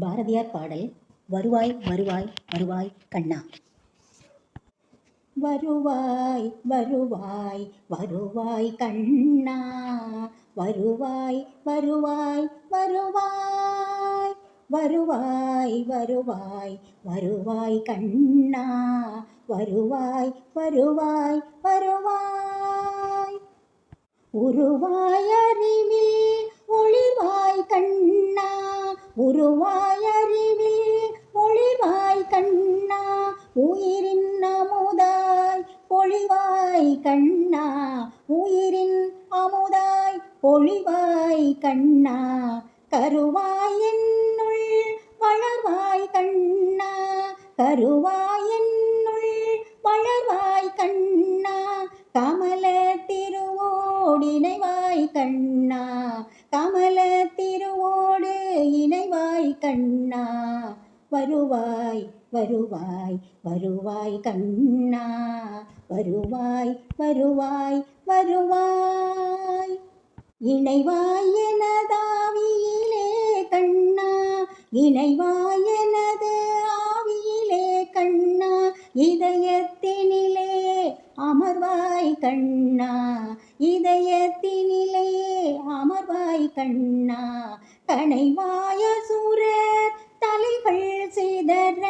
பாரதியார் பாடல் வருவாய் வருவாய் வருவாய் கண்ணா. வருவாய் வருவாய் வருவாய் கண்ணா, வருவாய் வருவாய் வருவாய், வருவாய் வருவாய் வருவாய் கண்ணா, வருவாய் வருவாய் வருவாய். உருவாய் அறிவில் ஒளிவாய் கண்ணா, உருவாய் அறிவில் ஒளிவாய் கண்ணா, உயிரின் அமுதாய் பொழிவாய் கண்ணா, உயிரின் அமுதாய் பொழிவாய் கண்ணா, கருவாய் என்னுள் வளர்வாய் கண்ணா, கருவாய் என்னுள் வளர்வாய் கண்ணா, கமல திருவோடு இணைவாய் கண்ணா, கமல திருவோடு இணைவாய் கண்ணா, வருவாய் வருவாய் வருவாய் கண்ணா, வருவாய் வருவாய் வருவாய். இணைவாய் எனதாவியிலே கண்ணா, இணைவாய் எனது ஆவியிலே கண்ணா, இதயத்தினிலே அமர்வாய் கண்ணா, இதயத்தினிலே அமர்வாய் கண்ணா, கனைவாய சூரர் தலைகள் சிதற,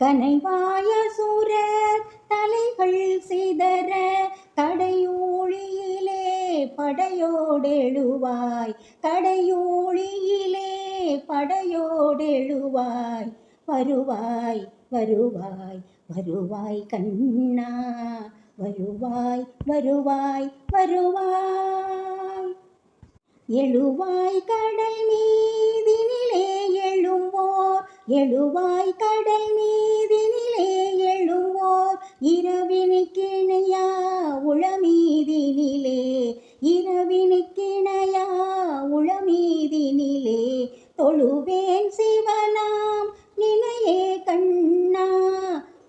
கனைவாய சூரர் தலைகள் சிதற, கடையூழியிலே படையோடெழுவாய், கடையூழியிலே படையோடெழுவாய், வருவாய் வருவாய் வருவாய் கண்ணா, வருவாய் வருவாய் வருவாய். எழுவாய் கடல் மீதினிலே எழும்போர், எழுவாய் கடல் மீதினிலே எழும்போர், இரவினுக்கிணையா உளமீதினிலே, இரவினுக்கிணையா உளமீதினிலே, தொழுவேன் சிவனாம் நினையே கண்ணா,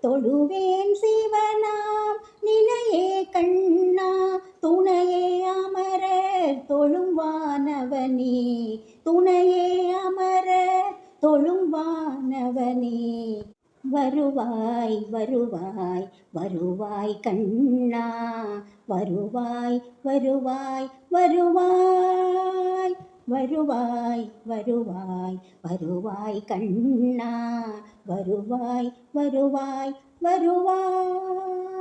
தொழுவேன் சிவனாம் நினையே கண்ணா, துணையே அமரர் தொழும் வானவனே, துணையே அமரர் தொழும் வானவனே, வருவாய் வருவாய் வருவாய் கண்ணா, வருவாய் வருவாய் வருவாய், வருவாய் வருவாய் வருவாய் கண்ணா, வருவாய் வருவாய் வருவாய்.